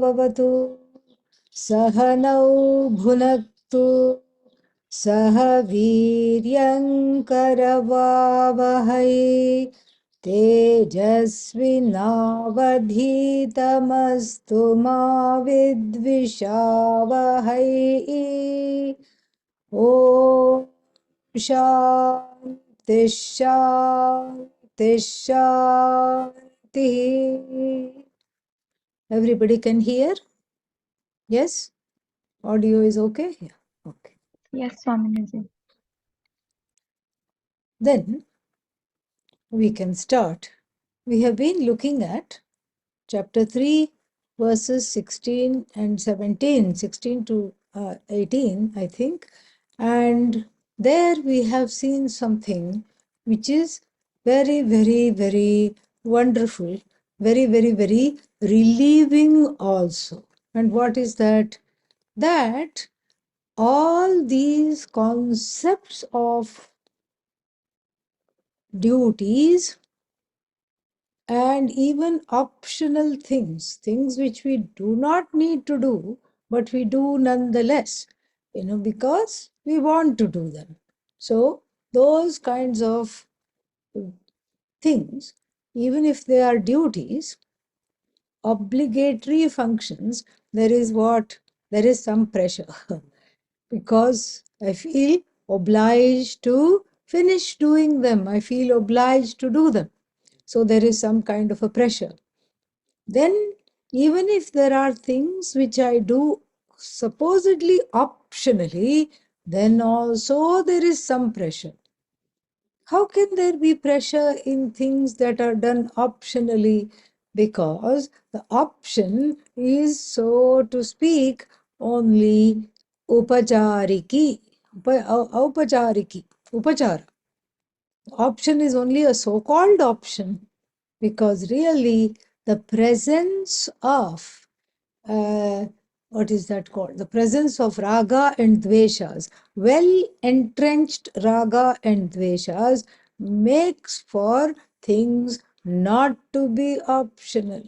भवतु सहनौ भुनक्तु सह वीर्यङ्करवावहै तेजस्विनावधीतमस्तु मा विद्विषावहै ॐ शान्ति शान्ति शान्तिः. Everybody can hear? Yes? Audio is okay? Yeah. Okay. Yes, Swaminaji. Then we can start. We have been looking at chapter 3, verses 16 and 17, 16 to 18, I think. And there we have seen something which is very, very, very wonderful, very, very, very relieving also. And what is that? That all these concepts of duties and even optional things, things which we do not need to do, but we do nonetheless, because we want to do them. So those kinds of things, even if they are duties, obligatory functions, there is some pressure because I feel obliged to finish doing them. I feel obliged to do them. So there is some kind of a pressure. Then, even if there are things which I do supposedly optionally, then also there is some pressure. How can there be pressure in things that are done optionally? Because the option is, so to speak, only upachariki, upachara. Option is only a so-called option because really the presence of what is that called? The presence of raga and dveshas, well entrenched raga and dveshas, makes for things not to be optional.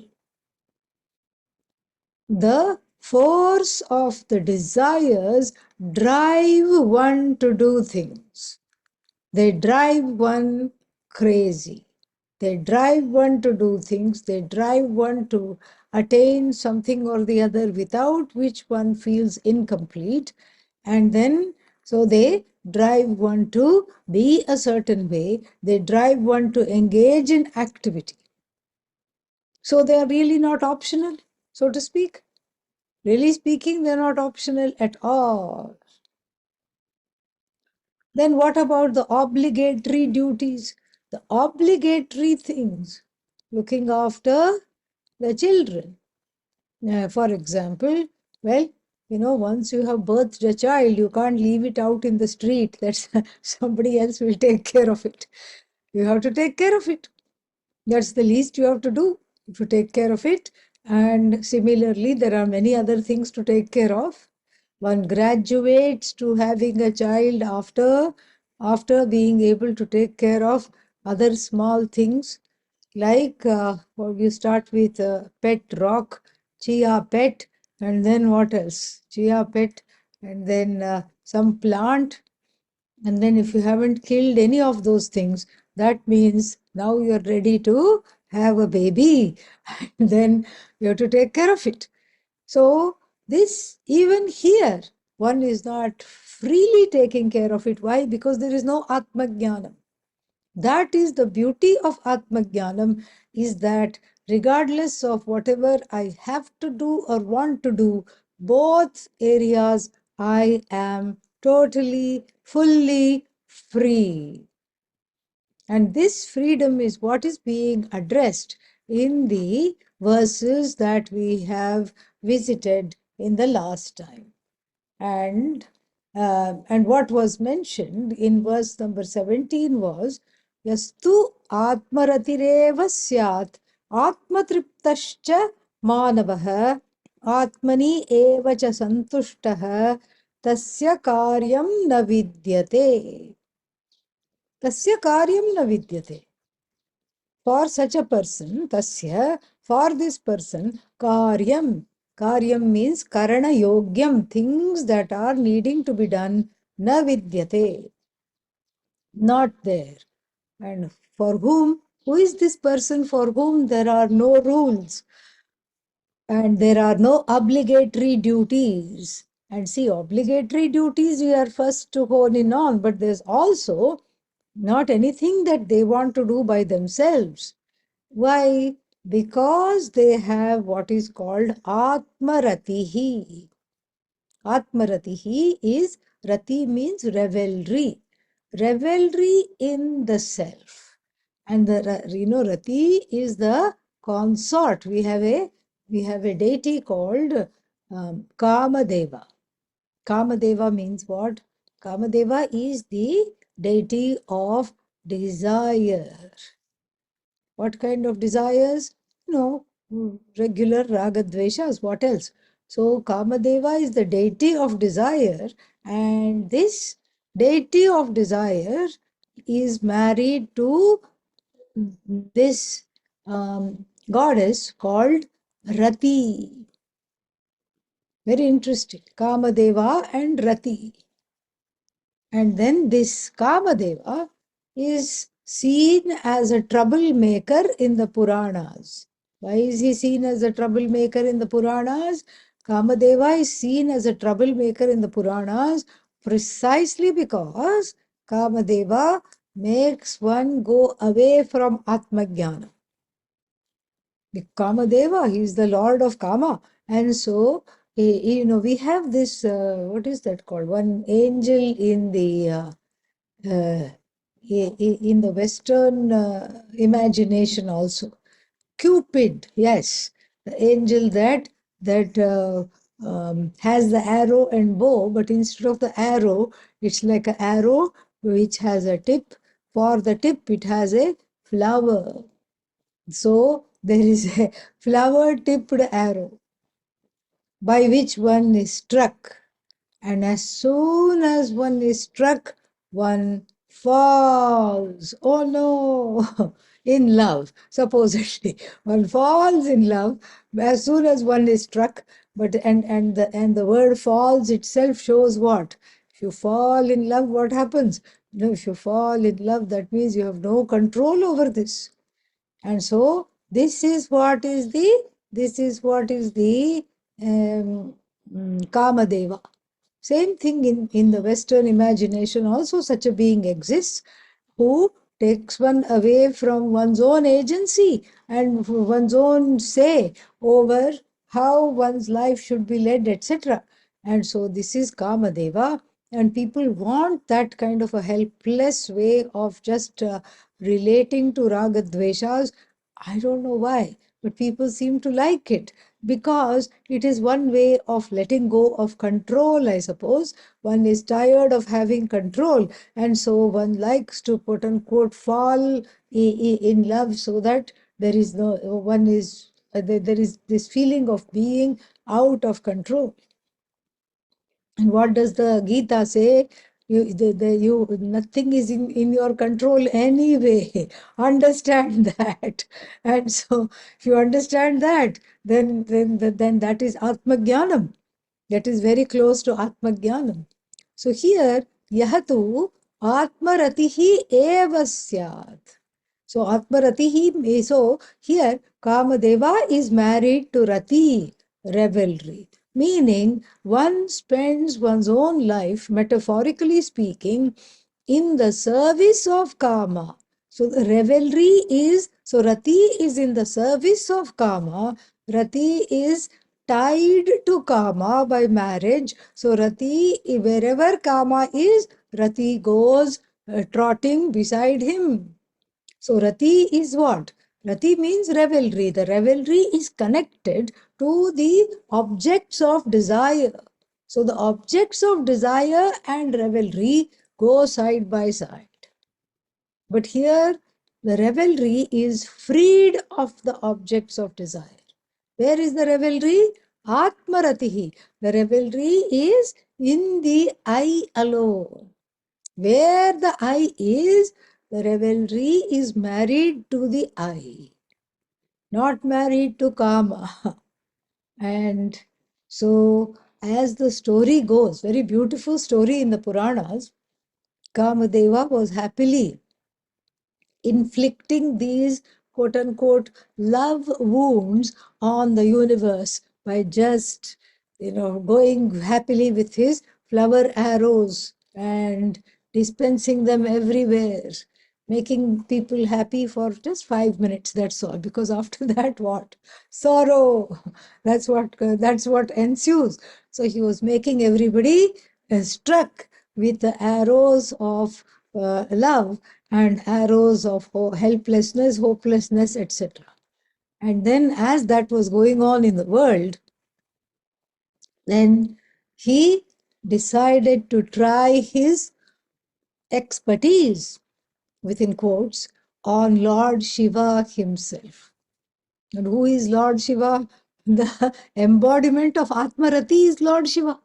The force of the desires drive one to do things. They drive one crazy. They drive one to do things. They drive one to attain something or the other without which one feels incomplete. And then, so they drive one to be a certain way. They drive one to engage in activity. So they are really not optional, so to speak. Really speaking, they're not optional at all. Then what about the obligatory duties? The obligatory things, looking after the children. For example, well, once you have birthed a child, you can't leave it out in the street. That's somebody else will take care of it. You have to take care of it. That's the least you have to do, to take care of it. And similarly, there are many other things to take care of. One graduates to having a child after being able to take care of other small things, like you start with pet rock, chia pet, and then what else? Chia pet, and then some plant. And then if you haven't killed any of those things, that means now you're ready to have a baby. And then you have to take care of it. So this, even here, one is not freely taking care of it. Why? Because there is no Atma Jnanam. That is the beauty of Atma Jnanam, is that regardless of whatever I have to do or want to do, both areas I am totally, fully free. And this freedom is what is being addressed in the verses that we have visited in the last time. And what was mentioned in verse number 17 was, Yastu atmaratireva syat atmatriptascha manavaha atmani eva cha santushtaha tasya karyam na vidyate. Tasya karyam na vidyate. For such a person, tasya, for this person, karyam. Karyam means karana yogyam, things that are needing to be done, na vidyate, not there. And for whom? Who is this person for whom there are no rules and there are no obligatory duties? And see, obligatory duties we are first to hone in on, but there's also not anything that they want to do by themselves. Why? Because they have what is called Atmaratihi. Atmaratihi is, Rati means revelry. Revelry in the self. And Rati is the consort. We have a deity called Kamadeva. Kamadeva means what? Kamadeva is the deity of desire. What kind of desires? Regular raga dveshas. What else? So Kamadeva is the deity of desire, and this deity of desire is married to this goddess called Rati. Very interesting. Kamadeva and Rati. And then this Kamadeva is seen as a troublemaker in the Puranas. Why is he seen as a troublemaker in the Puranas? Kamadeva is seen as a troublemaker in the Puranas precisely because Kamadeva makes one go away from Atmajnana. The Kamadeva, he is the lord of Kama. And so, we have this, what is that called? One angel in the in the Western imagination also. Cupid, yes, the angel that has the arrow and bow, but instead of the arrow, it's like an arrow which has a tip. For the tip, it has a flower. So there is a flower-tipped arrow by which one is struck. And as soon as one is struck, one falls. Oh no! In love, supposedly. One falls in love as soon as one is struck. But and the word falls itself shows what? If you fall in love, what happens? If you fall in love, that means you have no control over this. And so this is what is the Kamadeva. Same thing in the Western imagination also such a being exists who takes one away from one's own agency and one's own say over how one's life should be led, etc. And so this is Kamadeva, and people want that kind of a helpless way of just relating to raga dveshas. I don't know why, but people seem to like it because it is one way of letting go of control, I suppose. One is tired of having control, and so one likes to quote unquote fall in love so that there is no one is there is this feeling of being out of control. And what does the Gita say? Nothing is in your control anyway. Understand that. And so, if you understand that, then that is Atmajnanam. That is very close to Atmajnanam. So here, Yahatu Atmaratihi eva syat. So Atmaratihi, so here Kamadeva is married to Rati, revelry. Meaning one spends one's own life, metaphorically speaking, in the service of Kama. So the revelry is, so Rati is in the service of Kama. Rati is tied to Kama by marriage. So Rati, wherever Kama is, Rati goes trotting beside him. So Rati is what? Rati means revelry. The revelry is connected to the objects of desire. So the objects of desire and revelry go side by side. But here the revelry is freed of the objects of desire. Where is the revelry? Atmaratihi. The revelry is in the I alone. Where the I is, the revelry is married to the I, not married to Kama. And so, as the story goes, very beautiful story in the Puranas, Kamadeva was happily inflicting these quote unquote love wounds on the universe by just, going happily with his flower arrows and dispensing them everywhere, making people happy for just 5 minutes. That's all. Because after that, what? Sorrow. That's what ensues. So he was making everybody struck with the arrows of love and arrows of helplessness, hopelessness, etc. And then, as that was going on in the world, then he decided to try his expertise, within quotes, on Lord Shiva himself. And who is Lord Shiva? The embodiment of Atmarati is Lord Shiva.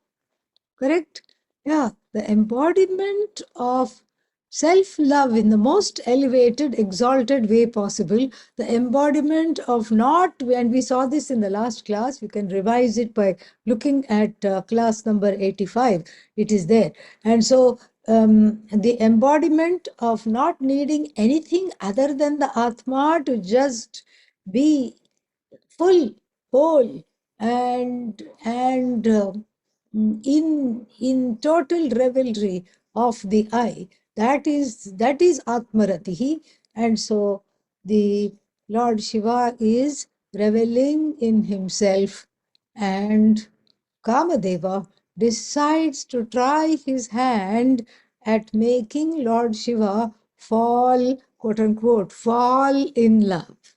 Correct? Yeah, the embodiment of self-love in the most elevated, exalted way possible, the embodiment of not, and we saw this in the last class, you can revise it by looking at class number 85, it is there. And so the embodiment of not needing anything other than the Atma to just be full, whole, and in total revelry of the I. That is Atmaratihi, and so the Lord Shiva is reveling in himself, and Kamadeva decides to try his hand at making Lord Shiva fall, quote unquote, fall in love.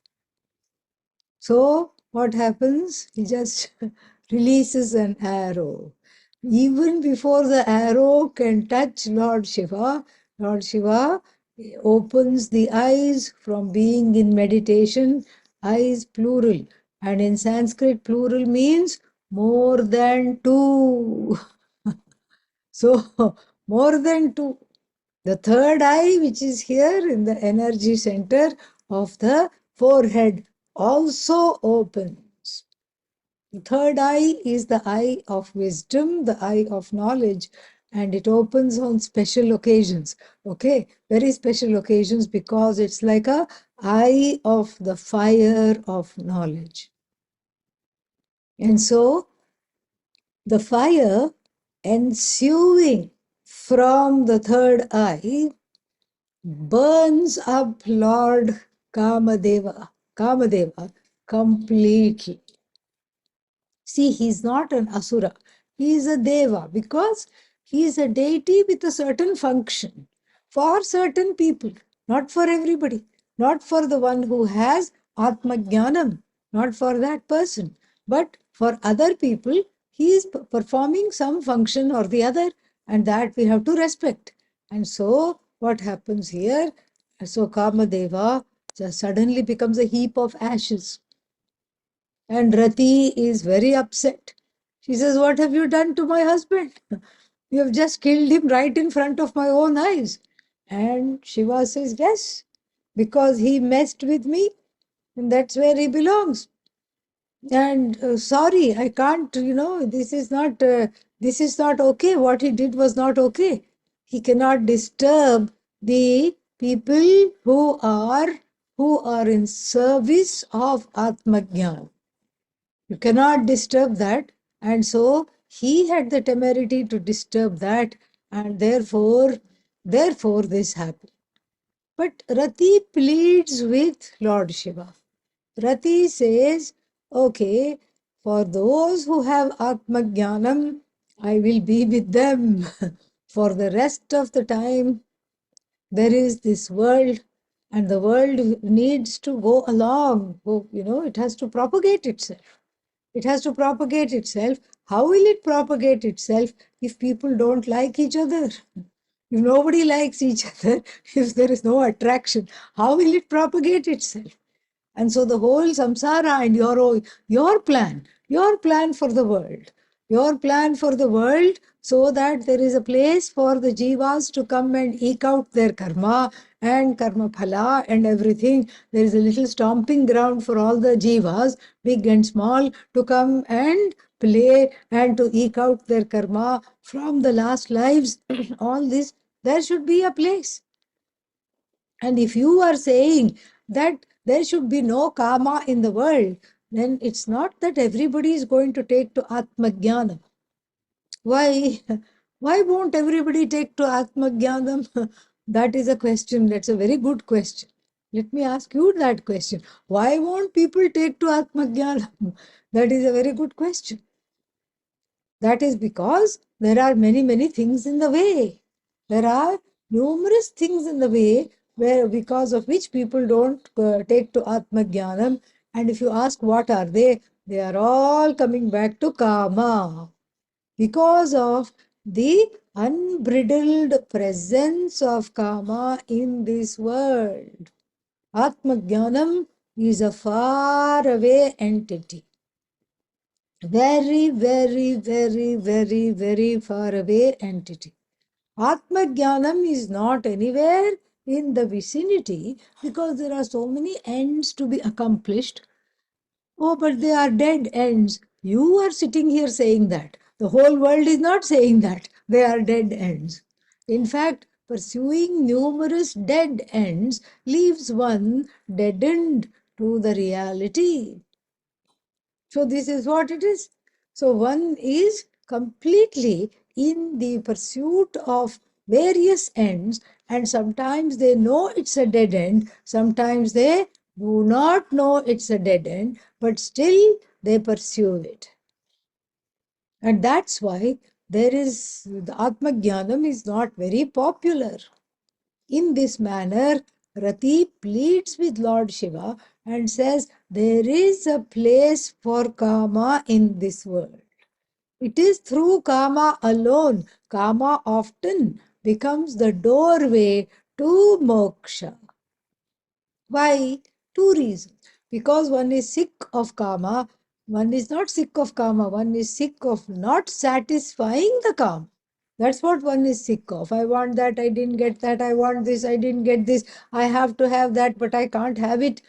So what happens? He just releases an arrow. Even before the arrow can touch Lord Shiva opens the eyes from being in meditation, eyes plural. And in Sanskrit, plural means more than two. So, more than two. The third eye, which is here in the energy center of the forehead, also opens. The third eye is the eye of wisdom, the eye of knowledge, and it opens on special occasions. Okay, very special occasions, because it's like a eye of the fire of knowledge. And so the fire ensuing from the third eye burns up Lord Kamadeva completely. See, he's not an asura. He is a deva, because he is a deity with a certain function for certain people, not for everybody, not for the one who has Atma Jnanam, not for that person, but for other people, he is performing some function or the other, and that we have to respect. And so, what happens here? So, Kamadeva just suddenly becomes a heap of ashes. And Rati is very upset. She says, "What have you done to my husband? You have just killed him right in front of my own eyes." And Shiva says, "Yes, because he messed with me, and that's where he belongs. And sorry, I can't, this is not okay. What he did was not okay. He cannot disturb the people who are in service of Atmajnana. You cannot disturb that." And so he had the temerity to disturb that, and therefore this happened. But Rati pleads with Lord Shiva. Rati says, "Okay, for those who have Atmajnanam, I will be with them. For the rest of the time, there is this world, and the world needs to go along. It has to propagate itself. It has to propagate itself. How will it propagate itself if people don't like each other? If nobody likes each other, if there is no attraction, how will it propagate itself?" And so the whole samsara and your plan for the world, Your plan for the world so that there is a place for the jivas to come and eke out their karma and karma phala and everything. There is a little stomping ground for all the jivas, big and small, to come and play and to eke out their karma from the last lives. All this, there should be a place. And if you are saying that there should be no karma in the world, then it's not that everybody is going to take to Atmajnana. Why? Why won't everybody take to Atmajnanam? That is a question. That's a very good question. Let me ask you that question. Why won't people take to Atmajnanam? That is a very good question. That is because there are many, many things in the way. There are numerous things in the way where because of which people don't take to Atmajnanam. And if you ask what are they are all coming back to Kama. Because of the unbridled presence of Kama in this world. Atmajnanam is a far-away entity. Very, very, very, very, very far-away entity. Atmajnanam is not anywhere in the vicinity because there are so many ends to be accomplished. Oh, but they are dead ends. You are sitting here saying that. The whole world is not saying that. They are dead ends. In fact, pursuing numerous dead ends leaves one deadened to the reality. So this is what it is. So one is completely in the pursuit of various ends, and sometimes they know it's a dead end, sometimes they do not know it's a dead end, but still they pursue it. And that's why there is, the Atmajnanam is not very popular. In this manner, Rati pleads with Lord Shiva and says, there is a place for Kama in this world. It is through Kama alone. Kama often becomes the doorway to moksha. Why? Two reasons. Because one is sick of karma, one is not sick of karma, one is sick of not satisfying the karma. That's what one is sick of. I want that, I didn't get that, I want this, I didn't get this, I have to have that, but I can't have it.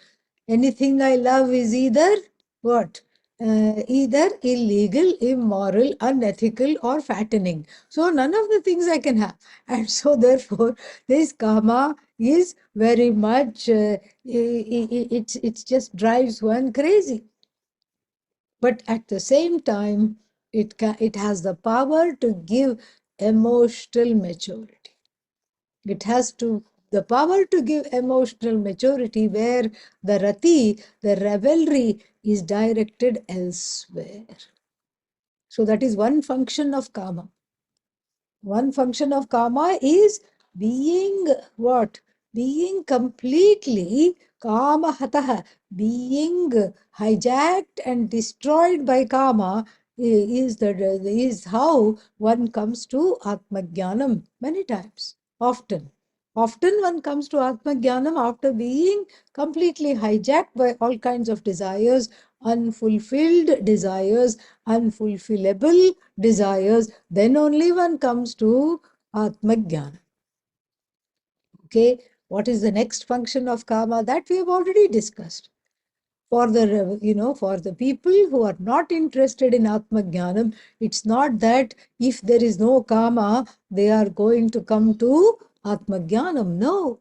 Anything I love is either what? Either illegal, immoral, unethical, or fattening. So none of the things I can have. And so therefore, this karma is very much, it just drives one crazy. But at the same time, it has the power to give emotional maturity. It has the power to give emotional maturity where the rati, the revelry, is directed elsewhere. So that is one function of karma. One function of karma is being what? Being completely kama hataha, being hijacked and destroyed by karma is how one comes to Atmajnanam many times, often. Often one comes to Atmajnanam after being completely hijacked by all kinds of desires, unfulfilled desires, unfulfillable desires, then only one comes to Atmajnana. Okay, what is the next function of karma? That we have already discussed. For the people who are not interested in Atmajnanam, it's not that if there is no karma, they are going to come to Atmajnanam. No.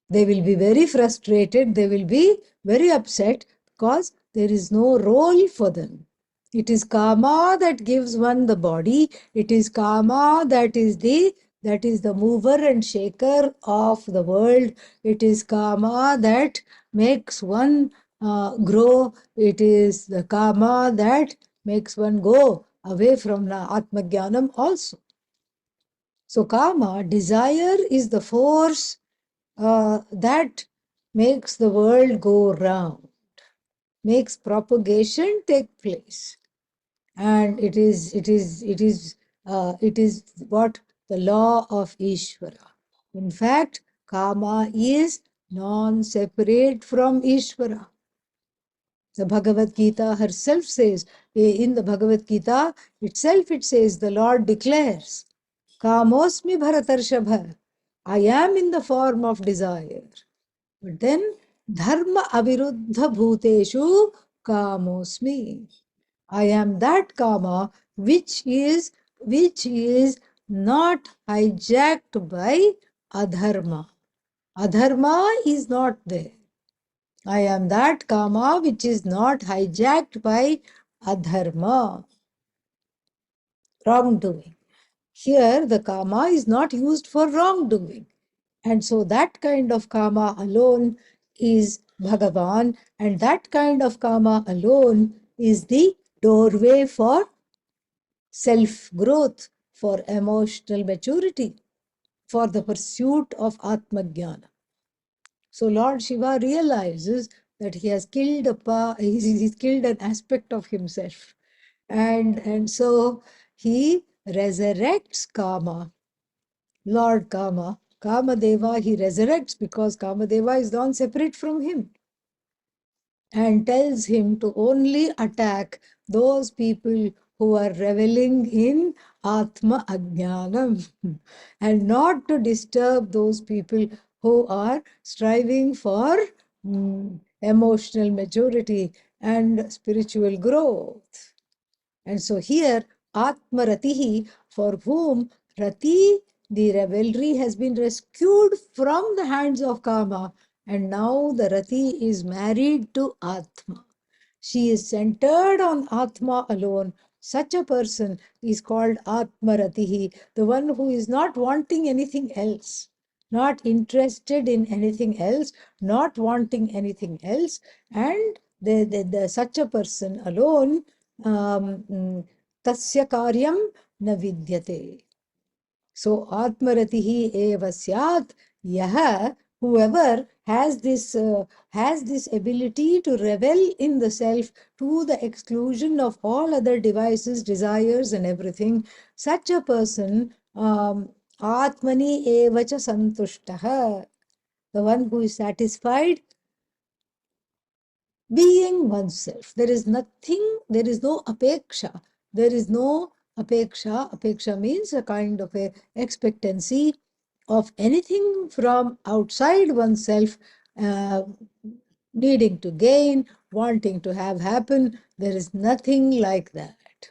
They will be very frustrated, they will be very upset because there is no role for them. It is karma that gives one the body. It is karma that is the mover and shaker of the world. It is karma that makes one grow. It is the karma that makes one go away from Atmajnanam also. So karma, desire, is the force that makes the world go round, makes propagation take place. And it is what? The law of Ishvara. In fact, karma is non-separate from Ishvara. The Bhagavad Gita herself says, in the Bhagavad Gita itself it says, the Lord declares, Kamosmi Bharatarshabha, I am in the form of desire. But then, Dharma Aviruddha Bhuteshu Kamosmi. I am that kama which is not hijacked by adharma. Adharma is not there. I am that kama which is not hijacked by adharma, wrongdoing. Here, the kama is not used for wrongdoing. And so that kind of kama alone is Bhagavan, and that kind of kama alone is the doorway for self-growth, for emotional maturity, for the pursuit of Atmajnana. So Lord Shiva realizes that he has killed he's killed an aspect of himself. And so he resurrects Kama, Lord Kama. Kamadeva he resurrects because Kamadeva is gone separate from him, and tells him to only attack those people who are reveling in Atma Ajnanam and not to disturb those people who are striving for emotional maturity and spiritual growth. And so here, Atma Ratihi, for whom Rati, the revelry, has been rescued from the hands of Kama, and now the Rati is married to Atma. She is centered on Atma alone. Such a person is called Atma Ratihi, the one who is not wanting anything else, not interested in anything else, not wanting anything else, and such a person alone tasya karyam na vidyate. So atmaratihi eva syat, yaha, whoever has this ability to revel in the self to the exclusion of all other devices, desires, and everything, such a person atmani eva cha santushtaha, the one who is satisfied being oneself. There is nothing, there is no apeksha. There is no apeksha. Apeksha means a kind of a expectancy of anything from outside oneself, uh, needing to gain, wanting to have happen. There is nothing like that.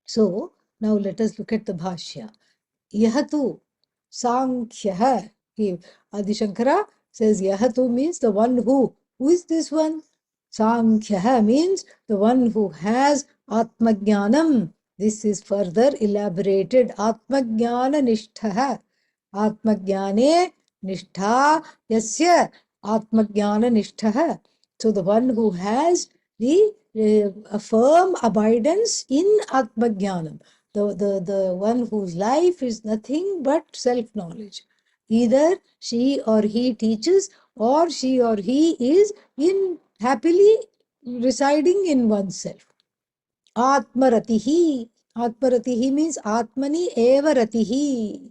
So, now let us look at the Bhashya. Yahatu Sankhya. Adi Shankara says Yahatu means the one who. Who is this one? Sankhya means the one who has Atmajnanam. This is further elaborated. Atmajnana nishtha. Atmajnane nishtha yasya Atmajnana nishtha. So the one who has the a firm abidance in Atmajnanam. The one whose life is nothing but self-knowledge. Either she or he teaches, or she or he is in happily residing in oneself. Atmaratihi. Atmaratihi means Atmani eva ratihi.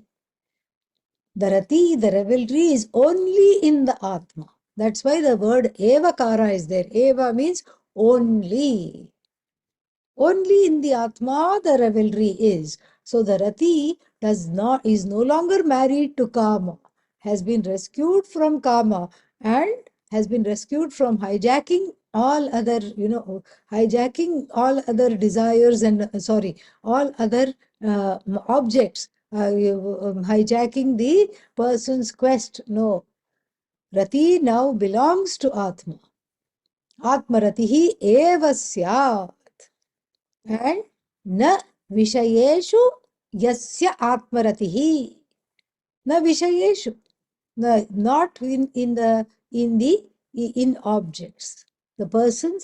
The rati, the revelry is only in the Atma. That's why the word evakara is there. Eva means only. Only in the Atma the revelry is. So the Rati is no longer married to Kama, has been rescued from Kama, and has been rescued from hijacking all other, hijacking all other desires and, all other objects, hijacking the person's quest. No. Rati now belongs to Atma. Atma Ratihi eva syat. And na vishayeshu yasya atmaratihi. Na vishayeshu. Not in objects. The person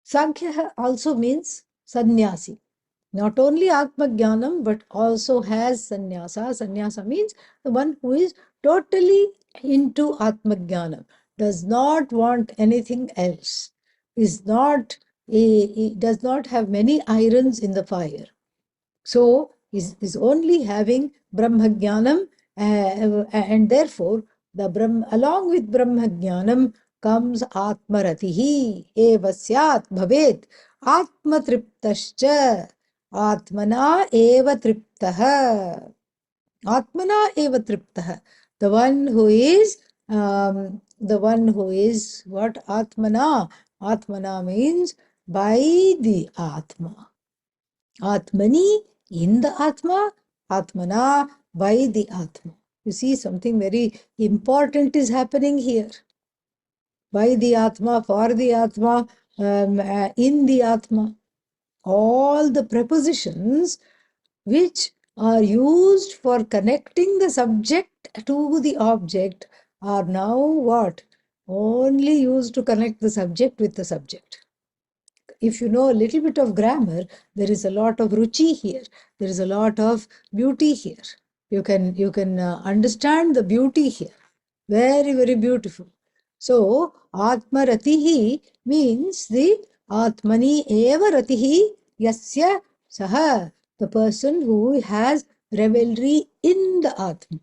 Sankhya also means sannyasi. Not only Atma Jnanam, but also has sannyasa. Sannyasa means the one who is totally into Atma Jnanam, does not want anything else, does not have many irons in the fire. So, is only having Brahma Jnanam, and therefore, along with Brahma Jnanam comes Atmaratihi, eva syat bhavet, Atmatriptascha, Atmana eva triptaha. Atmana eva triptaha. The one who is what? Atmana. Atmana means by the Atma. Atmani, in the Atma, Atmana, by the Atma. You see, something very important is happening here. By the Atma, for the Atma, in the Atma. All the prepositions which are used for connecting the subject to the object are now what? Only used to connect the subject with the subject. If you know a little bit of grammar, there is a lot of ruchi here. There is a lot of beauty here. You can understand the beauty here. Very, very beautiful. So, Atma Ratihi means the Atmani Eva Ratihi Yasya Saha, the person who has revelry in the Atma.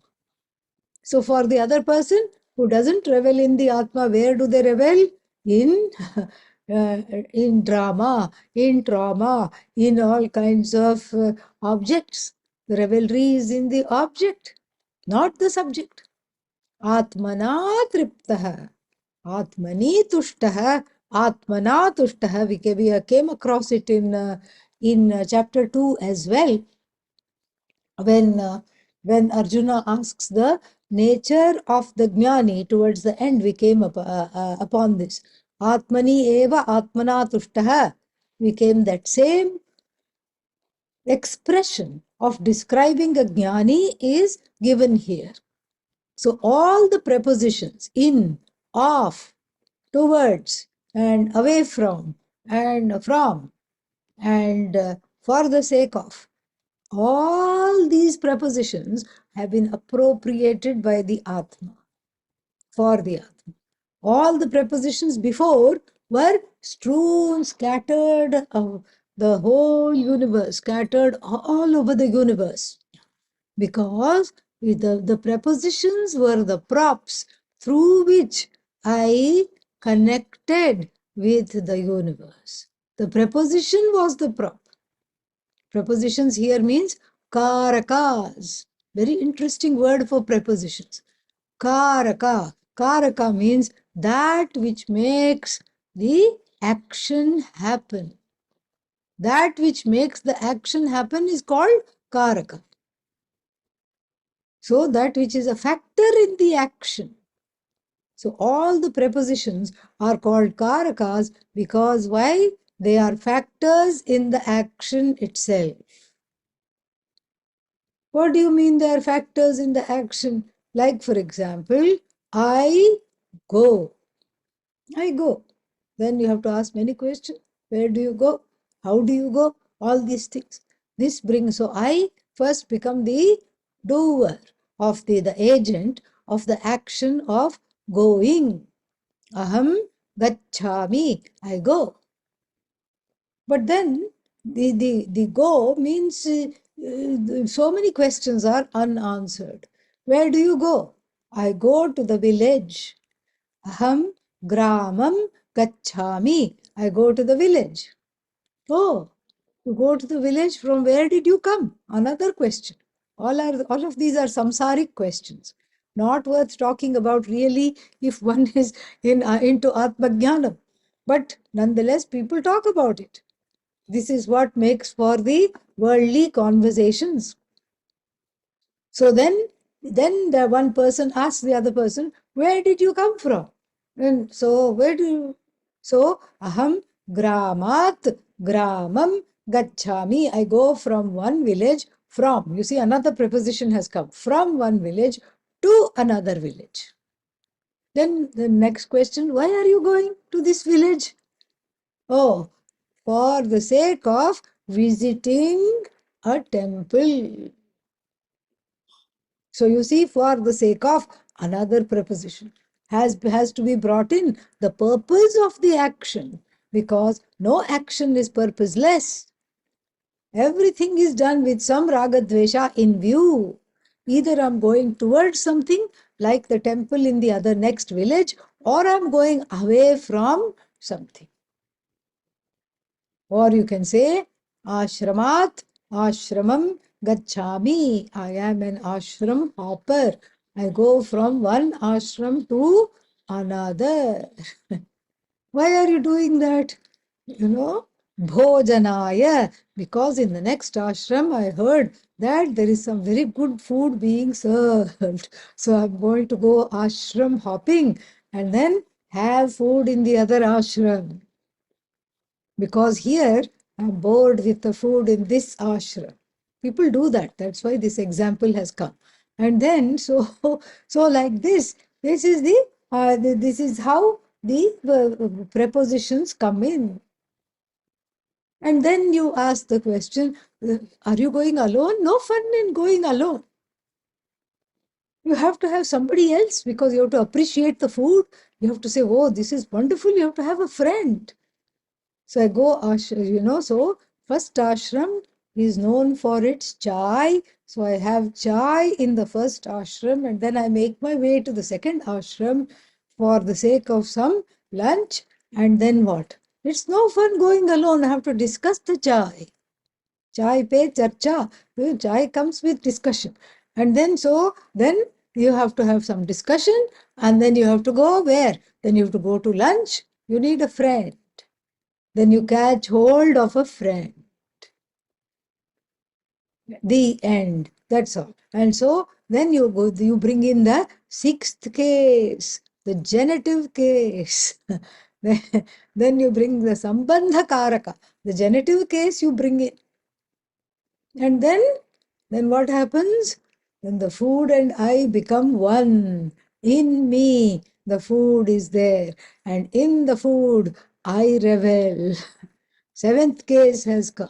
So, for the other person who doesn't revel in the Atma, where do they revel? In in drama, in trauma, in all kinds of objects. The revelry is in the object, not the subject. Atmana triptaha, Atmani tushtaha, Atmana tushtaha. We came across it in chapter 2 as well, when Arjuna asks the nature of the jnani towards the end. We came upon this. Atmani eva Atmana tushtaha. We came that same expression of describing a jnani is given here. So all the prepositions in, of, towards, and away from, and for the sake of, all these prepositions have been appropriated by the Atma, for the Atma. All the prepositions before were strewn, scattered, the whole universe, scattered all over the universe. Because the prepositions were the props through which I connected with the universe. The preposition was the prop. Prepositions here means karakas. Very interesting word for prepositions. Karaka. Karaka means that which makes the action happen. That which makes the action happen is called karaka. So that which is a factor in the action. So all the prepositions are called karakas because why? They are factors in the action itself. What do you mean they are factors in the action? Like for example, I go. I go. Then you have to ask many questions. Where do you go? How do you go? All these things. This brings, so I first become the doer of the agent of the action of going. Aham gacchami. I go. But then the go means so many questions are unanswered. Where do you go? I go to the village. Aham gramam gacchami. I go to the village. Oh, you go to the village. From where did you come? Another question. All of these are samsaric questions, not worth talking about really if one is into Atmajnanam. But nonetheless, people talk about it. This is what makes for the worldly conversations. So then the one person asks the other person, where did you come from? And so aham gramat gramam gacchami. I go from one village, from. You see, another preposition has come. From one village to another village. Then the next question, why are you going to this village? Oh, for the sake of visiting a temple. So you see, for the sake of, another preposition has to be brought in, the purpose of the action, because no action is purposeless. Everything is done with some raga dvesha in view. Either I'm going towards something like the temple in the other next village, or I'm going away from something. Or you can say, ashramat, ashramam gacchami. I am an ashram hopper. I go from one ashram to another. Why are you doing that? Bhojanaya. Because in the next ashram, I heard that there is some very good food being served. So I'm going to go ashram hopping and then have food in the other ashram. Because here I'm bored with the food in this ashram. People do that. That's why this example has come. And then, so like this is this is how the prepositions come in. And then you ask the question, are you going alone? No fun in going alone. You have to have somebody else because you have to appreciate the food. You have to say, oh, this is wonderful. You have to have a friend. So I go, so first ashram is known for its chai. So I have chai in the first ashram and then I make my way to the second ashram for the sake of some lunch. And then what? It's no fun going alone. I have to discuss the chai. Chai pe charcha. Chai comes with discussion. And then then you have to have some discussion and then you have to go where? Then you have to go to lunch. You need a friend. Then you catch hold of a friend. The end. That's all. And so then you bring in the sixth case, the genitive case. Then you bring the sambandha karaka, the genitive case you bring in. And then what happens? Then the food and I become one. In me, the food is there. And in the food, I revel. Seventh case has come.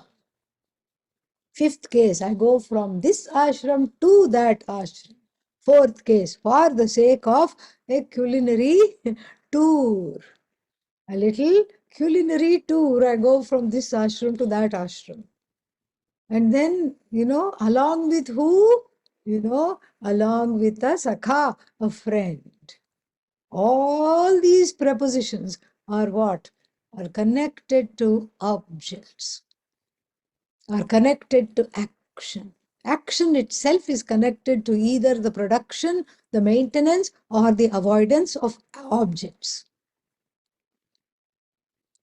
Fifth case, I go from this ashram to that ashram. Fourth case, for the sake of a culinary tour. A little culinary tour. I go from this ashram to that ashram. And then, along with who? Along with a sakha, a friend. All these prepositions are what? Are connected to objects, are connected to action. Action itself is connected to either the production, the maintenance, or the avoidance of objects.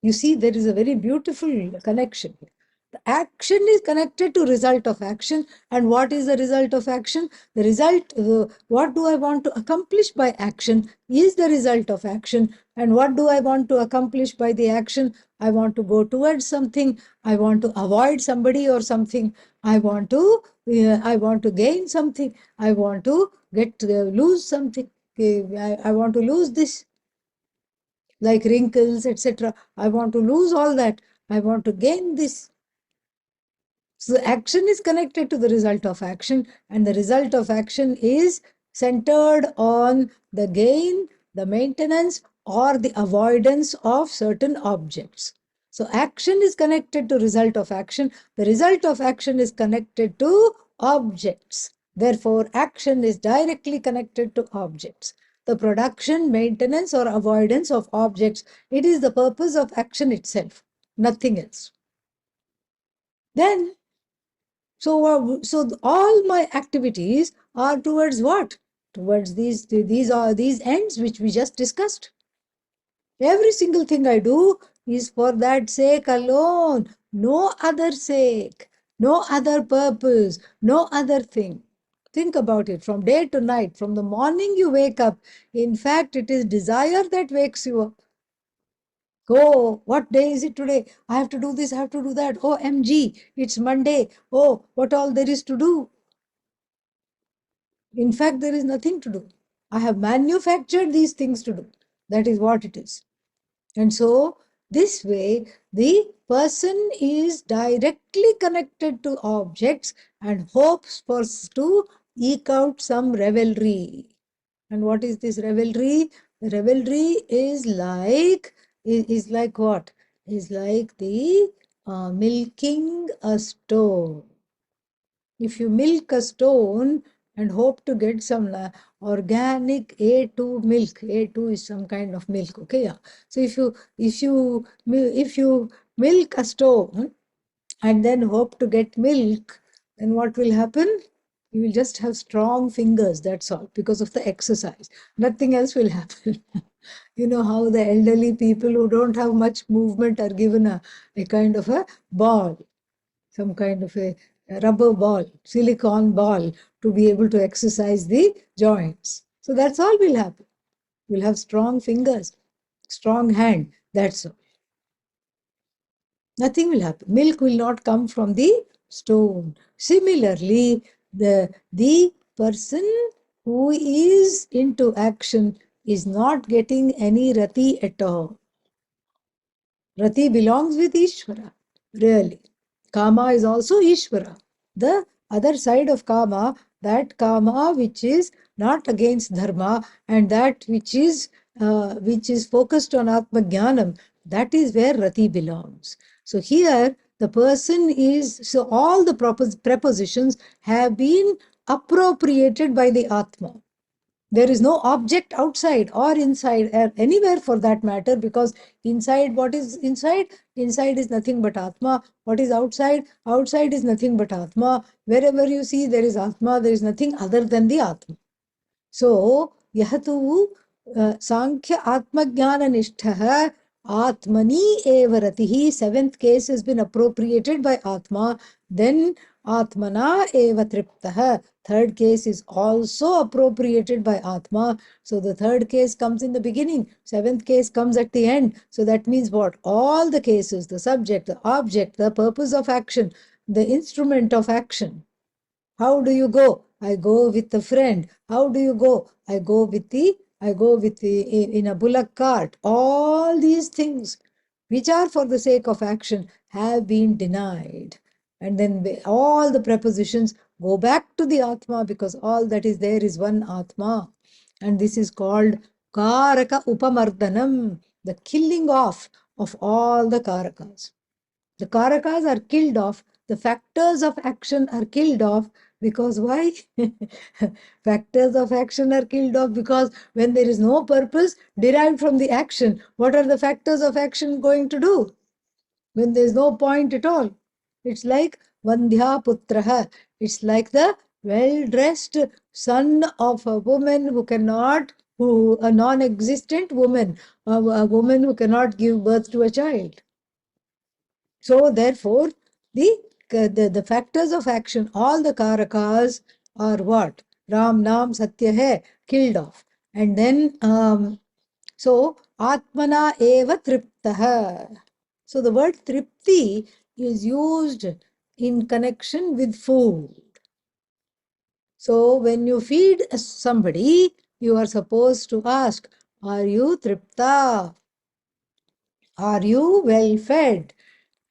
You see, there is a very beautiful connection here. The action is connected to result of action. And what is the result of action? The result, what do I want to accomplish by action is the result of action. And what do I want to accomplish by the action? I want to go towards something. I want to avoid somebody or something. I want to gain something. I want to lose something. I want to lose this, like wrinkles, etc. I want to lose all that. I want to gain this. So action is connected to the result of action, and the result of action is centered on the gain, the maintenance, or the avoidance of certain objects. So action is connected to result of action. The result of action is connected to objects. Therefore, action is directly connected to objects. The production, maintenance, or avoidance of objects, it is the purpose of action itself, nothing else. Then, so all my activities are towards what? Towards these ends which we just discussed. Every single thing I do is for that sake alone, no other sake, no other purpose, no other thing. Think about it from day to night, from the morning you wake up. In fact, it is desire that wakes you up. Oh, what day is it today? I have to do this, I have to do that. Oh, MG, it's Monday. Oh, what all there is to do. In fact, there is nothing to do. I have manufactured these things to do. That is what it is. And so, this way, the person is directly connected to objects and hopes to eke out some revelry. And what is this revelry? The revelry is like what? Is like the milking a stone. If you milk a stone and hope to get some organic A2 milk. A2 is some kind of milk. Okay, yeah. So if you milk a stone and then hope to get milk, then what will happen? You will just have strong fingers, that's all, because of the exercise. Nothing else will happen. You know how the elderly people who don't have much movement are given a kind of a ball, some kind of a rubber ball, silicone ball, to be able to exercise the joints. So that's all will happen. You'll have strong fingers, strong hand, that's all. Nothing will happen. Milk will not come from the stone. Similarly, the person who is into action is not getting any rati at all. Rati belongs with Ishvara, really. Kama is also Ishvara. The other side of Kama, that Kama which is not against Dharma and that which is focused on Atma Jnanam, that is where Rati belongs. So here the person is, so all the prepositions have been appropriated by the Atma. There is no object outside or inside or anywhere for that matter, because inside, what is inside? Inside is nothing but Atma. What is outside? Outside is nothing but Atma. Wherever you see there is Atma, there is nothing other than the Atma. So, yahatu Sankhya Atmajnana Nishtha Atmani Evaratihi, seventh case has been appropriated by Atma. Then Atmana Eva Triptaha, third case is also appropriated by Atma. So the third case comes in the beginning, seventh case comes at the end. So that means what? All the cases, the subject, the object, the purpose of action, the instrument of action. How do you go? I go with a friend. How do you go? I go with in a bullock cart. All these things which are for the sake of action have been denied. And then all the prepositions go back to the Atma, because all that is there is one Atma. And this is called Karaka Upamardhanam, the killing off of all the Karakas. The Karakas are killed off, the factors of action are killed off, because why? Factors of action are killed off because when there is no purpose derived from the action, what are the factors of action going to do? When there is no point at all. It's like Vandhya Putraha. It's like the well-dressed son of a woman a non-existent woman, a woman who cannot give birth to a child. So therefore, the factors of action, all the karakas are what? Ram, Nam, Satya hai, killed off. And then, so, Atmana eva triptaha. So the word tripti is used in connection with food. So when you feed somebody, you are supposed to ask, are you tripta? Are you well fed?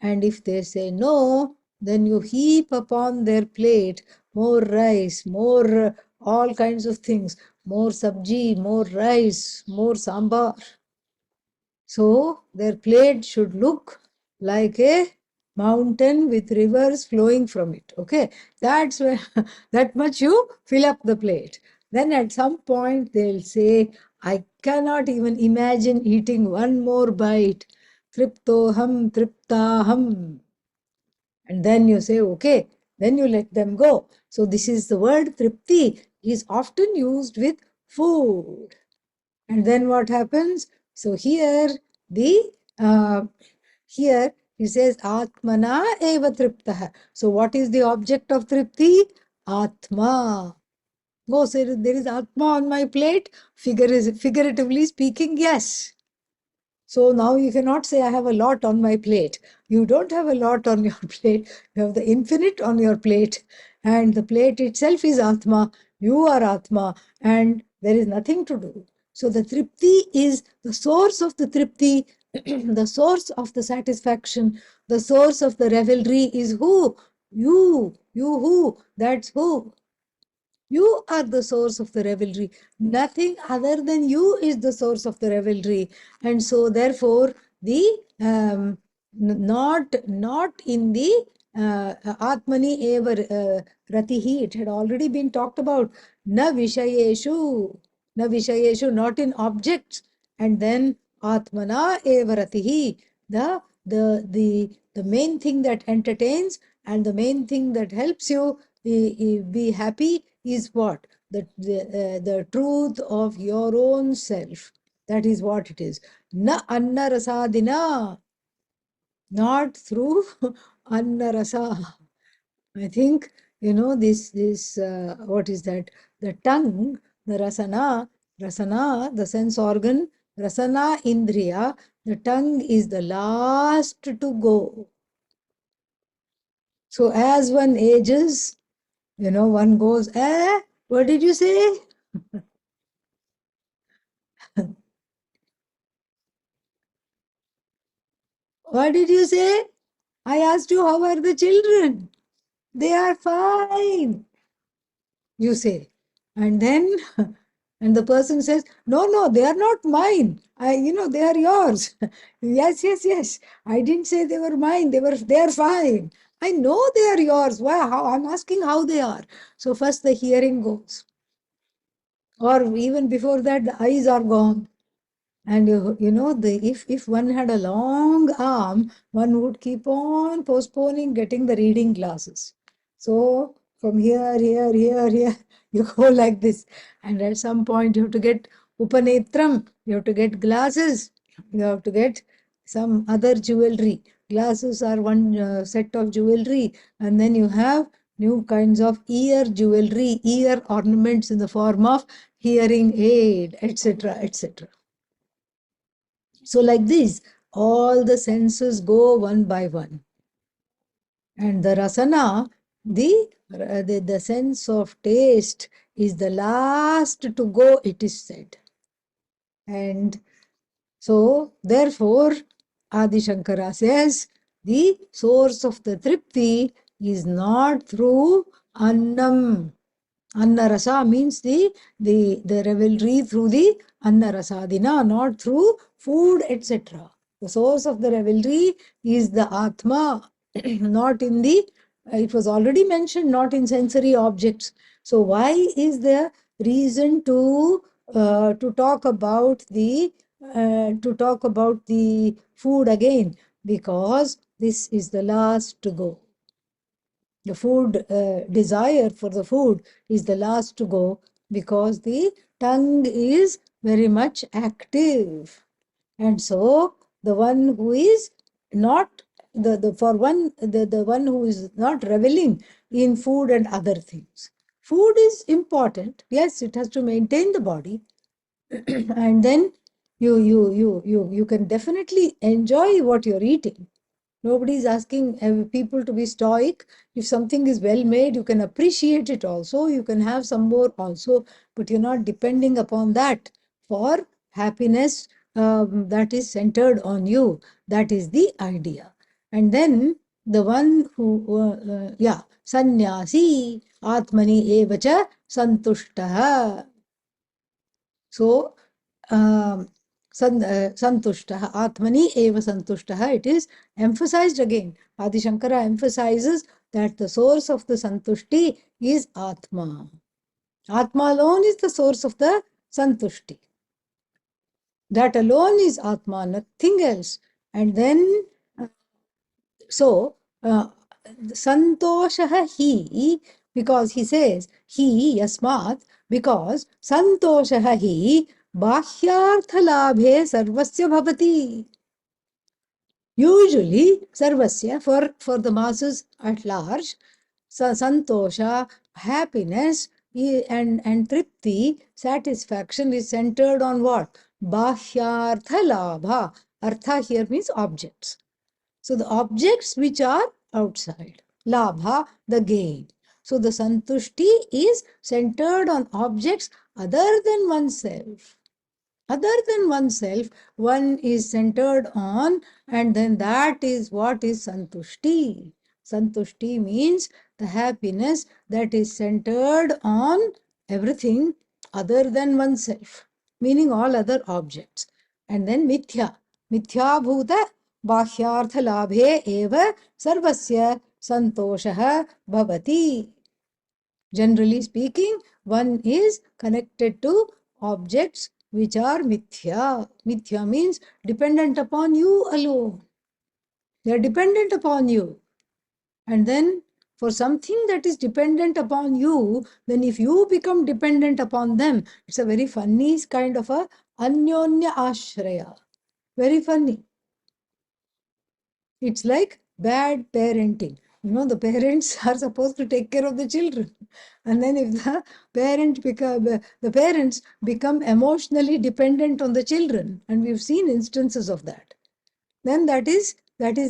And if they say no, then you heap upon their plate more rice, more all kinds of things, more sabji, more rice, more sambar. So their plate should look like a mountain with rivers flowing from it. Okay, that's where that much you fill up the plate. Then at some point they'll say, I cannot even imagine eating one more bite. Triptoham, triptaham. And then you say, okay, then you let them go. So this is the word tripti is often used with food. And then what happens? So here here he says Atmana eva triptaha. So what is the object of tripti? Atma. Go say there is Atma on my plate. Figuratively speaking, yes. So now you cannot say I have a lot on my plate. You don't have a lot on your plate. You have the infinite on your plate. And the plate itself is Atma. You are Atma. And there is nothing to do. So the tripti is the source of the tripti, the source of the satisfaction, the source of the revelry is who? You. You who? That's who. You are the source of the revelry. Nothing other than you is the source of the revelry. And so therefore, the not in the Atmani eva ratihi. It had already been talked about. Na vishayeshu. Na vishayeshu, not in objects. And then Atmana eva ratihi. The main thing that entertains and the main thing that helps you be happy is what? The truth of your own self. That is what it is. Na anna rasadina, not through anna rasa. I think, what is that? The tongue, the rasana, the sense organ, rasana indriya, the tongue is the last to go. So as one ages, one goes, what did you say? What did you say? I asked you, how are the children? They are fine, you say. And then, and the person says, no, they are not mine. They are yours. Yes. I didn't say they were mine. They are fine. I know they are yours. Why? How? I'm asking how they are. So first the hearing goes. Or even before that, the eyes are gone. And if one had a long arm, one would keep on postponing getting the reading glasses. So from here, you go like this. And at some point, you have to get upanetram, you have to get glasses, you have to get some other jewelry. Glasses are one set of jewelry, and then you have new kinds of ear jewelry, ear ornaments in the form of hearing aid, etc., etc. So like this, all the senses go one by one. And the rasana, the sense of taste is the last to go, it is said. And so, therefore, Adi Shankara says, the source of the tripti is not through annam. Anna rasa means the revelry through the anna rasadina, not through food, etc. The source of the revelry is the Atma, not in it was already mentioned, not in sensory objects. So why is there reason to talk about the food again? Because this is the last to go. The food desire for the food is the last to go because the tongue is very much active. And so the one who is not the one who is not reveling in food and other things. Food is important. Yes, it has to maintain the body. And then you can definitely enjoy what you're eating. Nobody is asking people to be stoic. If something is well made, you can appreciate it also. You can have some more also, but you're not depending upon that for happiness that is centered on you. That is the idea. And then the one who, sannyasi, atmani evacha santushtaha. So, santushtaha, atmani eva santushtaha, it is emphasized again. Adi Shankara emphasizes that the source of the santushti is Atma. Atma alone is the source of the santushti. That alone is Atma, nothing else. And then, so, santoshaha hi, because he says, he, yasmat, because santoshaha hi, bahyarthalabhe sarvasya bhavati. Usually, sarvasya, for the masses at large, santosha, happiness, and tripti, satisfaction is centered on what? Bahyartha labha. Artha here means objects. So the objects which are outside. Labha, the gain. So the santushti is centered on objects other than oneself. Other than oneself, one is centered on, and then that is what is santushti. Santushti means the happiness that is centered on everything other than oneself, meaning all other objects. And then mithya. Mithya bhuta bahyartha labhe eva sarvasya santoshaha bhavati. Generally speaking, one is connected to objects which are mithya. Mithya means dependent upon you alone. They are dependent upon you. And then for something that is dependent upon you, then if you become dependent upon them, it's a very funny kind of a anyonya ashraya. Very funny. It's like bad parenting. The parents are supposed to take care of the children. And then if the parents become emotionally dependent on the children, and we've seen instances of that, then that is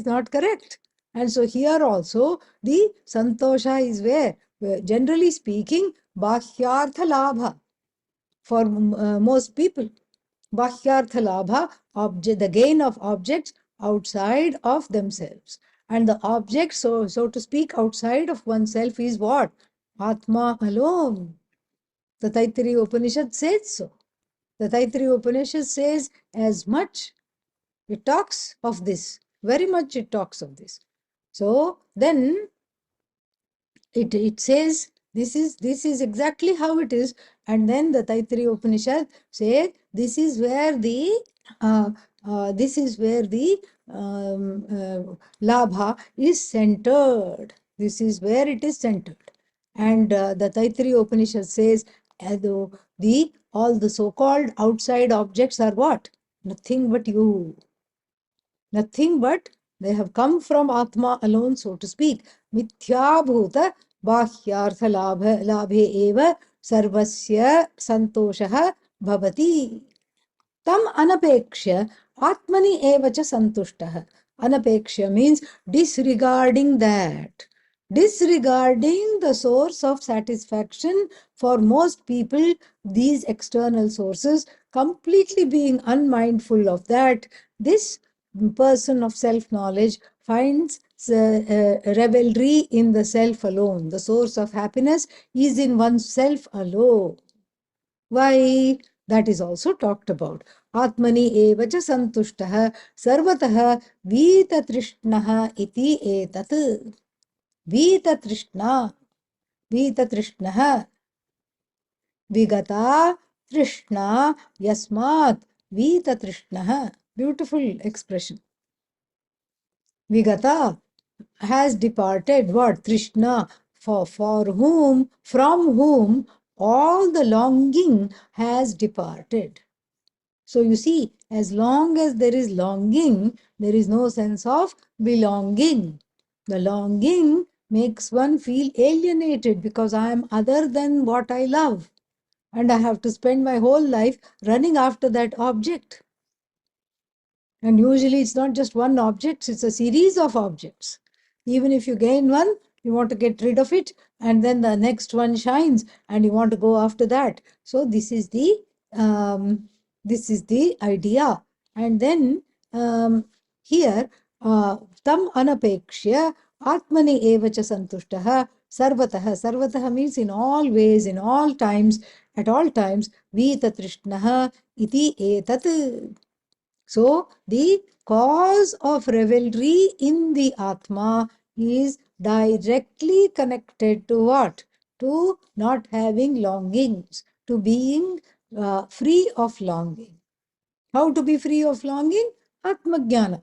not correct. And so here also the santosha is where generally speaking, bahyartha labha for most people. Bahyartha labha, the gain of objects outside of themselves. And the object, so to speak, outside of oneself is what? Atma alone. The Taittiriya Upanishad says so. The Taittiriya Upanishad says as much. It talks of this. Very much it talks of this. So then it says this is exactly how it is. And then the Taittiriya Upanishad says uh, this is where the labha is centered. This is where it is centered. And the Taittiriya Upanishad says, all the so-called outside objects are what? Nothing but you. Nothing but they have come from Atma alone, so to speak. Mithya bhuta bahyartha labhe eva sarvasya santoshaha bhavati. Tam anapekshya atmani eva cha santushtah. Anapekshya means disregarding that. Disregarding the source of satisfaction for most people, these external sources, completely being unmindful of that, this person of self-knowledge finds revelry in the self alone. The source of happiness is in oneself alone. Why? That is also talked about. Atmani evacha santushtah sarvatah vita trishnaha iti etat. Vita trishna. Vita trishnaha. Vigata trishna yasmat vita trishnaha. Beautiful expression. Vigata has departed. What? Trishna. For whom, from whom all the longing has departed. So you see, as long as there is longing, there is no sense of belonging. The longing makes one feel alienated because I am other than what I love. And I have to spend my whole life running after that object. And usually it's not just one object, it's a series of objects. Even if you gain one, you want to get rid of it, and then the next one shines, and you want to go after that. So this is the idea. And then here, tam anapekshya atmani evacha santushtah sarvatah. Sarvatah means in all ways, in all times, at all times, vita trishnaha iti etat. So, the cause of revelry in the Atma is directly connected to what? To not having longings, to being free of longing. How to be free of longing? Atma Jnana.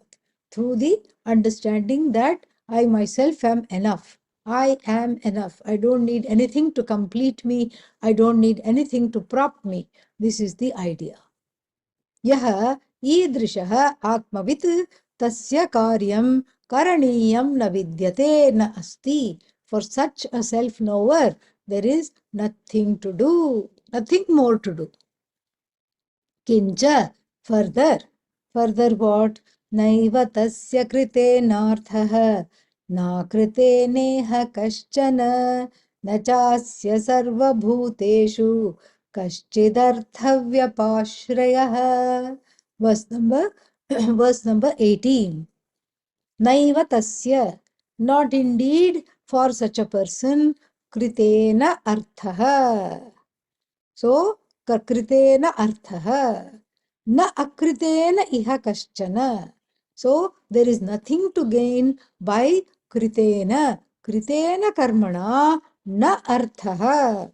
Through the understanding that I myself am enough. I am enough. I don't need anything to complete me. I don't need anything to prop me. This is the idea. यह ईदृशः आत्मवित् तस्य कार्यं करणीयं न विद्यते न अस्ति. For such a self-knower, there is nothing to do, nothing more to do. Kincha, further what? Naiva tasya krite narthah, na krite neha kaschana, na chasya sarva bhuteshu, kaschidharthavyapashrayah. Verse number 18. Naiva tasya, not indeed for such a person, kritena arthah. So, kakritena arthaha, na akritena iha kaschana. So, there is nothing to gain by kritena karmana na arthaha.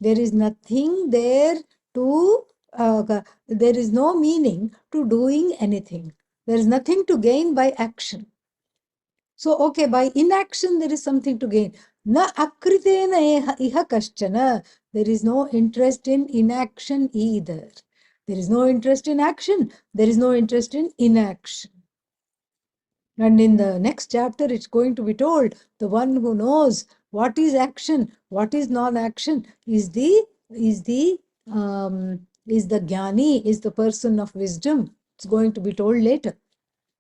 There is nothing there to, there is no meaning to doing anything. There is nothing to gain by action. So, okay, by inaction there is something to gain. Na akritena iha kaschana. There is no interest in inaction either. There is no interest in action. There is no interest in inaction. And in the next chapter, it's going to be told the one who knows what is action, what is non-action, is the jnani, is the person of wisdom. It's going to be told later.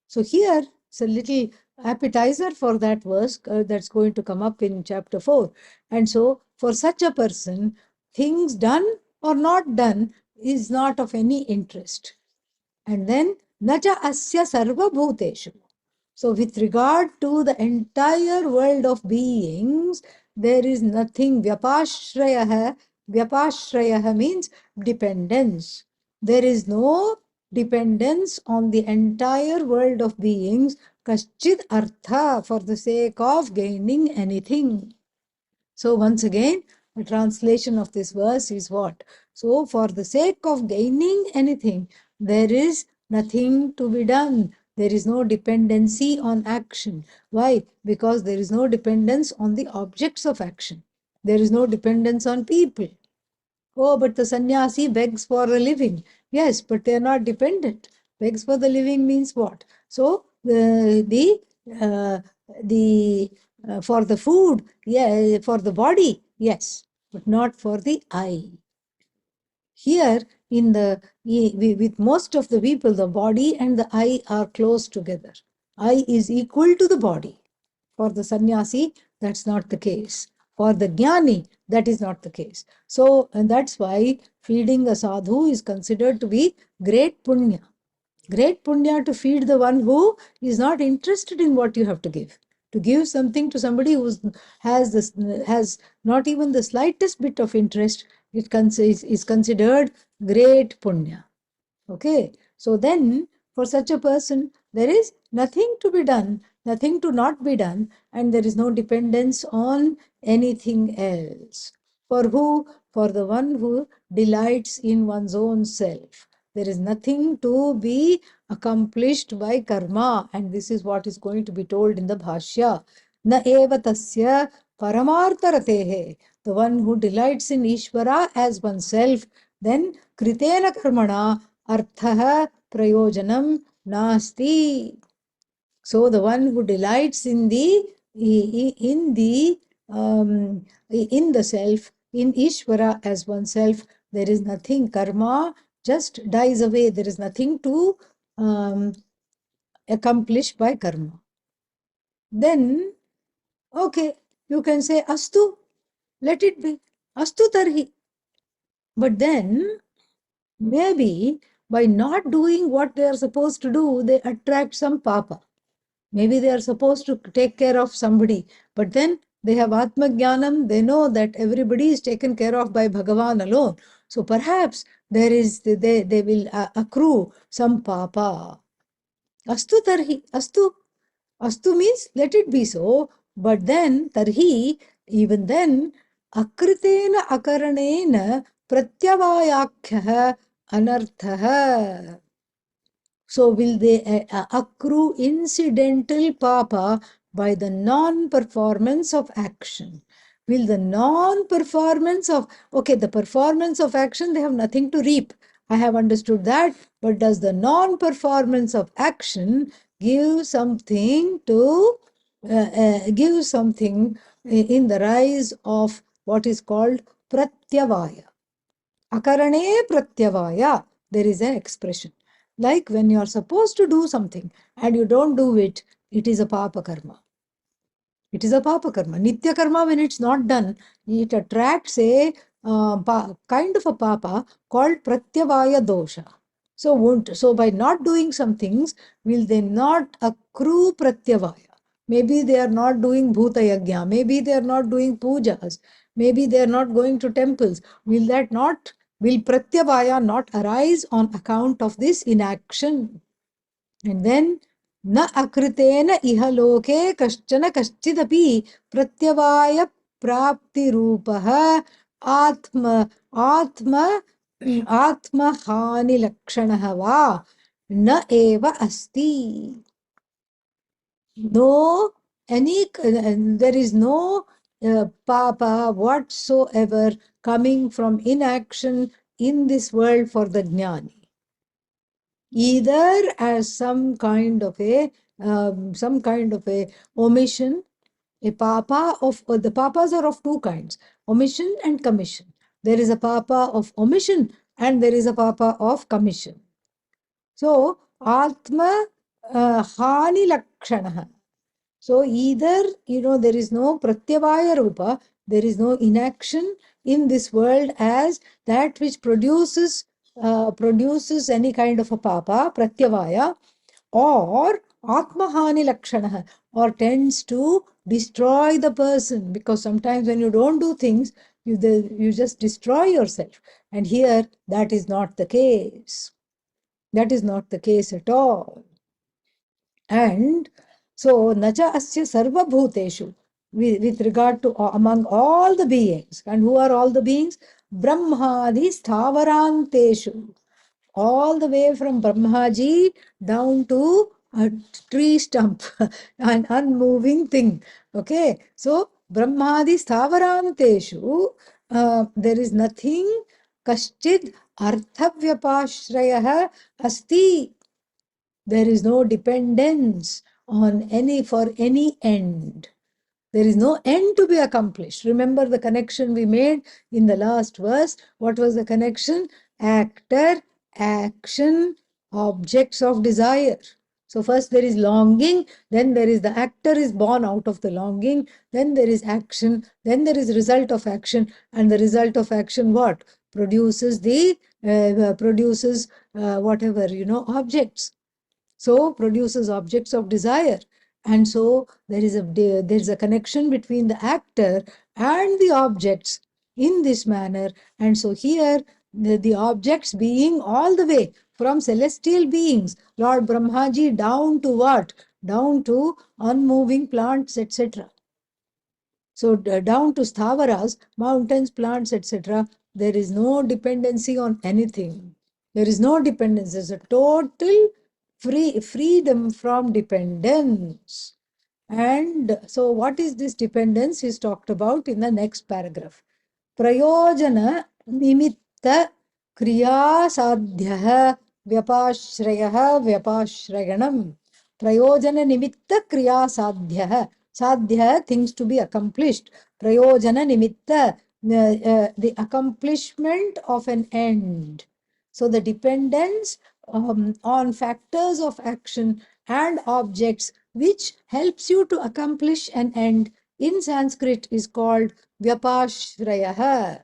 So here, it's a little appetizer for that verse that's going to come up in chapter 4. And so, for such a person, things done or not done is not of any interest. And then, nacha asya sarva bhuteshu. So, with regard to the entire world of beings, there is nothing. Vyapashrayaha. Vyapashrayaha means dependence. There is no dependence on the entire world of beings, kaschid artha, for the sake of gaining anything. So, once again, the translation of this verse is what? So, for the sake of gaining anything, there is nothing to be done. There is no dependency on action. Why? Because there is no dependence on the objects of action. There is no dependence on people. Oh, but the sannyasi begs for a living. Yes, but they are not dependent. Begs for the living means what? So, uh, the for the food, yeah, for the body, yes, but not for the eye. Here, with most of the people, the body and the eye are close together. Eye is equal to the body. For the sannyasi, that's not the case. For the jnani, that is not the case. So, and that's why feeding a sadhu is considered to be great punya. Great punya to feed the one who is not interested in what you have to give. To give something to somebody who has not even the slightest bit of interest, it is considered great punya. Okay, so then for such a person, there is nothing to be done, nothing to not be done, and there is no dependence on anything else. For who? For the one who delights in one's own self. There is nothing to be accomplished by karma, and this is what is going to be told in the Bhashya. Na eva tasya paramartaratehe. The one who delights in Ishvara as oneself, then kritena karmana arthaha prayojanam nasti. So the one who delights in the self, in Ishvara as oneself, there is nothing. Karma just dies away. There is nothing to accomplish by karma. Then, okay, you can say astu, let it be. Astu tarhi. But then, maybe by not doing what they are supposed to do, they attract some papa. Maybe they are supposed to take care of somebody, but then they have Atma Jnanam, they know that everybody is taken care of by Bhagavan alone. So perhaps they will accrue some papa. Astu tarhi, astu. Astu means let it be so, but then tarhi, even then, akritena akaranena pratyavayakhyah anarthah. So will they accrue incidental papa by the non-performance of action? Will the non-performance of, okay, the performance of action, they have nothing to reap. I have understood that, but does the non-performance of action give something to, give something in the rise of what is called pratyavaya? Akarane pratyavaya, there is an expression. Like when you are supposed to do something and you don't do it, it is a papa karma. It is a papa karma. Nitya karma, when it's not done, it attracts a kind of a papa called pratyavaya dosha. So by not doing some things, will they not accrue pratyavaya? Maybe they are not doing bhuta yagya, maybe they are not doing pujas, maybe they are not going to temples. Will pratyavaya not arise on account of this inaction? And then न अकृतेन इह लोके कश्चन कश्चिदपि प्रत्यवाय प्राप्तिरूपः आत्म आत्म आत्महानिलक्षणः वा न एव अस्ति. No, there is no papa whatsoever coming from inaction in this world for the jnani. Either as some kind of a omission, a papa of the papas are of two kinds, omission and commission. There is a papa of omission and there is a papa of commission. So atma hani lakshana. So either, there is no pratyavaya rupa, there is no inaction in this world as that which produces any kind of a papa, pratyavaya, or atmahani lakshana, or tends to destroy the person, because sometimes when you don't do things, you just destroy yourself. And here, that is not the case. That is not the case at all. And so, nacha asya sarva bhuteshu, with regard to among all the beings. And who are all the beings? Brahmadi sthavaranteshu. All the way from Brahmaji down to a tree stump, an unmoving thing. Okay, so Brahmadi sthavaranteshu, there is nothing kaschid arthavyapashrayah asti. There is no dependence on any for any end. There is no end to be accomplished. Remember the connection we made in the last verse. What was the connection? Actor, action, objects of desire. So first there is longing, then there is the actor is born out of the longing, then there is action, then there is result of action, and the result of action what? Produces whatever, objects. So produces objects of desire. And so there is a connection between the actor and the objects in this manner. And so here the objects being all the way from celestial beings, Lord Brahmaji, down to what? Down to unmoving plants, etc. So down to sthavaras, mountains, plants, etc. There is no dependency on anything. There is no dependence. There's a total freedom from dependence. And so what is this dependence is talked about in the next paragraph. Prayojana nimitta kriya sadhyah vyapashrayah vyapashrayanam. Prayojana nimitta kriya sadhyah. Sadhya, things to be accomplished. Prayojana nimitta, the accomplishment of an end. So the dependence on factors of action and objects which helps you to accomplish an end in Sanskrit is called vyapashrayah.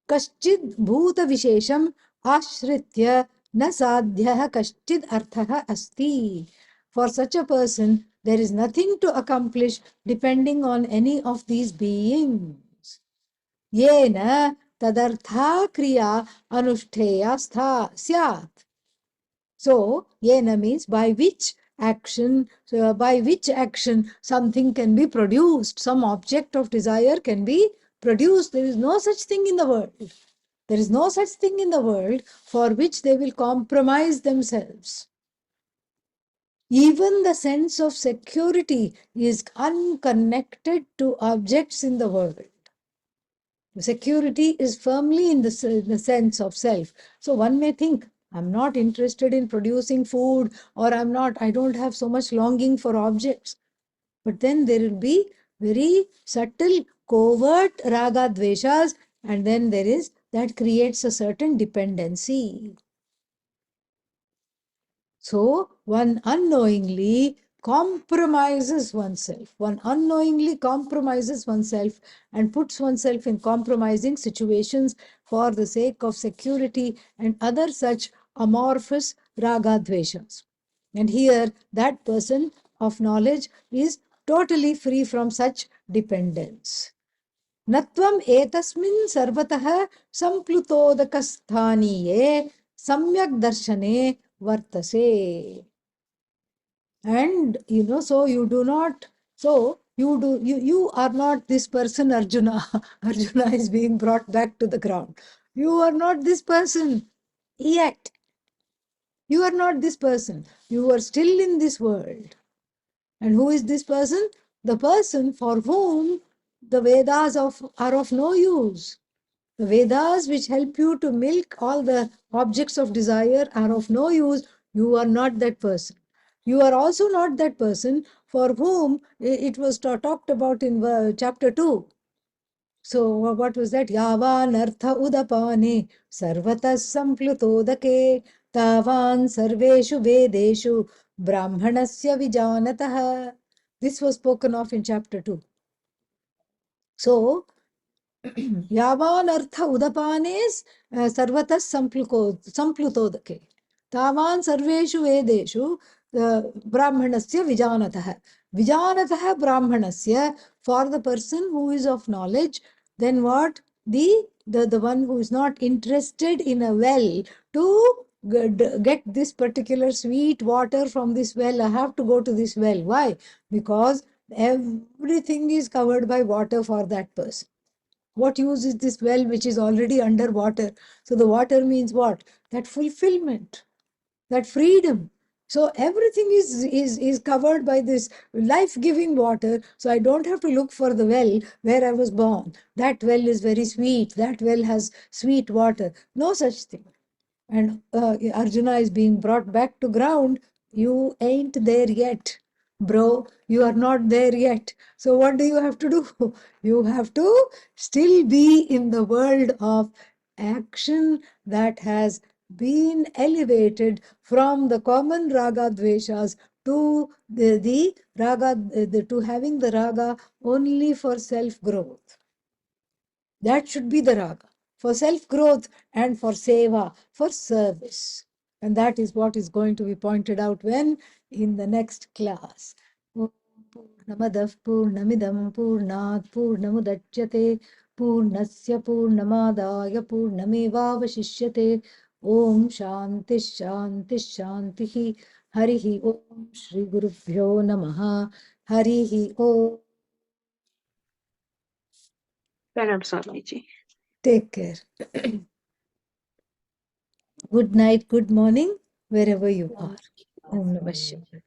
Kaschid bhuta vishesham ashritya na sadhyah kaschid arthah asti. For such a person, there is nothing to accomplish depending on any of these beings. Yena tadartha kriya anushtheya syat. So, yena means by which action, something can be produced, some object of desire can be produced. There is no such thing in the world. There is no such thing in the world for which they will compromise themselves. Even the sense of security is unconnected to objects in the world. Security is firmly in the sense of self. So one may think, I'm not interested in producing food, or I don't have so much longing for objects. But then there will be very subtle, covert raga dveshas, and then there is that creates a certain dependency. So one unknowingly compromises oneself. One unknowingly compromises oneself and puts oneself in compromising situations for the sake of security and other such amorphous raga dveshas. And here that person of knowledge is totally free from such dependence. Natvam etasmin sarvatah samplutodakasthanīye samyak darshane vartase. And so you do not, you are not this person, Arjuna. Arjuna is being brought back to the ground. You are not this person yet. You are not this person. You are still in this world. And who is this person? The person for whom the Vedas are of no use. The Vedas, which help you to milk all the objects of desire, are of no use. You are not that person. You are also not that person for whom it was talked about in chapter 2. So, what was that? Yavan artha udapane sarvatas samplutodake tavan sarveshu vedeshu brahmanasya vijanatah. This was spoken of in chapter 2. So, यावान अर्थ उदपाने सर्वतः संप्लुतोदके तावान सर्वेषु वेदेषु ब्राह्मणस्य विजानतः विजानतः ब्राह्मणस्य for the person who is of knowledge. Then what? The one who is not interested in a well to get this particular sweet water from this well. I have to go to this well. Why? Because everything is covered by water for that person. What use is this well which is already under water? So the water means what? That fulfillment, that freedom. So everything is covered by this life-giving water. So I don't have to look for the well where I was born. That well is very sweet. That well has sweet water. No such thing. And Arjuna is being brought back to ground. You ain't there yet, bro. You are not there yet. So what do you have to do? You have to still be in the world of action that has been elevated from the common raga dveshas to the raga, to having the raga only for self growth. That should be the raga, for self-growth and for seva, for service. And that is what is going to be pointed out when in the next class. Om Purnamadah Purnamidam Purnat Purnamudachyate Purnasya Purnamadaya Purnamevavashishyate. Om Shanti Shanti Shanti. Harihi Om Shri Gurubhyo Namaha. Harihi Om. Pranam Swamiji. Take care. Good night, good morning, wherever you are. Om Namah Shivaya.